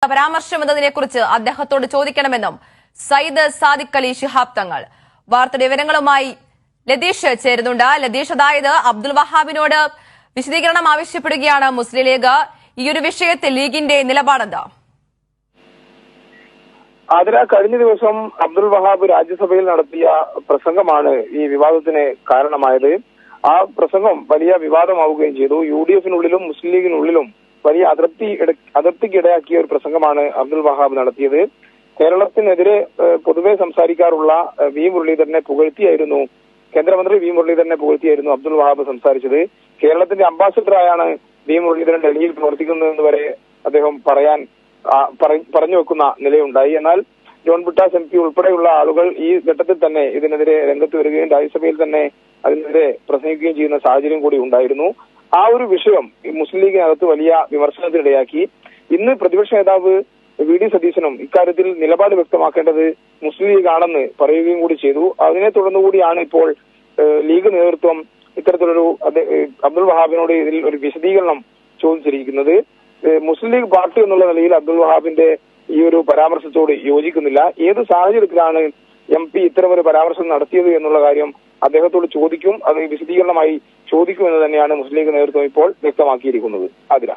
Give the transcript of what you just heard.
പരാമർശം എന്നതിനെക്കുറിച്ച് അദ്ദേഹത്തോട് ചോദിക്കണമെന്നും സയ്യിദ് സാദിഖ് അലി ശിഹാബ് തങ്ങൾ. വാർത്തയുടെ വിവരങ്ങളുമായി ലതീഷ് ചേരുന്നുണ്ട്. ലതീഷ്, അതായത് അബ്ദുൽ വഹാബിനോട് വിശദീകരണം ആവശ്യപ്പെടുകയാണ് മുസ്ലിം ലീഗ്. ഈ ഒരു വിഷയത്തിൽ ലീഗിന്റെ നിലപാടെന്താ? കഴിഞ്ഞ ദിവസം അബ്ദുൽ വഹാബ് രാജ്യസഭയിൽ നടത്തിയ പ്രസംഗമാണ് ഈ വിവാദത്തിന് കാരണമായത്. ആ പ്രസംഗം വലിയ വിവാദമാവുകയും ചെയ്തു. UDF-നുള്ളിലും മുസ്ലിം ലീഗിനുള്ളിലും വലിയ അതിർത്തിക്കിടയാക്കിയ ഒരു പ്രസംഗമാണ് അബ്ദുൽ വഹാബ് നടത്തിയത്. കേരളത്തിനെതിരെ പൊതുവെ സംസാരിക്കാറുള്ള വി മുരളീധരനെ പുകഴ്ത്തിയായിരുന്നു കേന്ദ്രമന്ത്രി വി മുരളീധരനെ പുകഴ്ത്തിയായിരുന്നു അബ്ദുൽ വഹാബ് സംസാരിച്ചത്. കേരളത്തിന്റെ അംബാസിഡറായാണ് വി മുരളീധരൻ ഡൽഹിയിൽ പ്രവർത്തിക്കുന്നതെന്ന് വരെ അദ്ദേഹം പറഞ്ഞു വെക്കുന്ന നിലയുണ്ടായി. എന്നാൽ ജോൺ ബ്രിട്ടാസ് MP ഉൾപ്പെടെയുള്ള ആളുകൾ ഈ ഘട്ടത്തിൽ തന്നെ ഇതിനെതിരെ രംഗത്ത് വരികയും രാജ്യസഭയിൽ തന്നെ അതിനെതിരെ പ്രസംഗിക്കുകയും ചെയ്യുന്ന സാഹചര്യം കൂടി ഉണ്ടായിരുന്നു. ആ ഒരു വിഷയം മുസ്ലിം ലീഗിനകത്ത് വലിയ വിമർശനത്തിനിടയാക്കി. ഇന്ന് പ്രതിപക്ഷ നേതാവ് VD സതീശനും ഇക്കാര്യത്തിൽ നിലപാട് വ്യക്തമാക്കേണ്ടത് മുസ്ലിം ലീഗ് ആണെന്ന് പറയുകയും കൂടി ചെയ്തു. അതിനെ തുടർന്നുകൂടിയാണ് ഇപ്പോൾ ലീഗ് നേതൃത്വം ഇത്തരത്തിലൊരു അബ്ദുൽ വഹാബിനോട് ഇതിൽ ഒരു വിശദീകരണം ചോദിച്ചിരിക്കുന്നത്. മുസ്ലിം ലീഗ് പാർട്ടി എന്നുള്ള നിലയിൽ അബ്ദുൽ വഹാബിന്റെ ഈ ഒരു പരാമർശത്തോട് യോജിക്കുന്നില്ല. ഏത് സാഹചര്യത്തിലാണ് MP ഇത്തരമൊരു പരാമർശം നടത്തിയത് എന്നുള്ള കാര്യം അദ്ദേഹത്തോട് ചോദിക്കും, അത് വിശദീകരണമായി ചോദിക്കുമെന്ന് തന്നെയാണ് മുസ്ലിം ലീഗ് നേതൃത്വം ഇപ്പോൾ വ്യക്തമാക്കിയിരിക്കുന്നത്. ആതിര.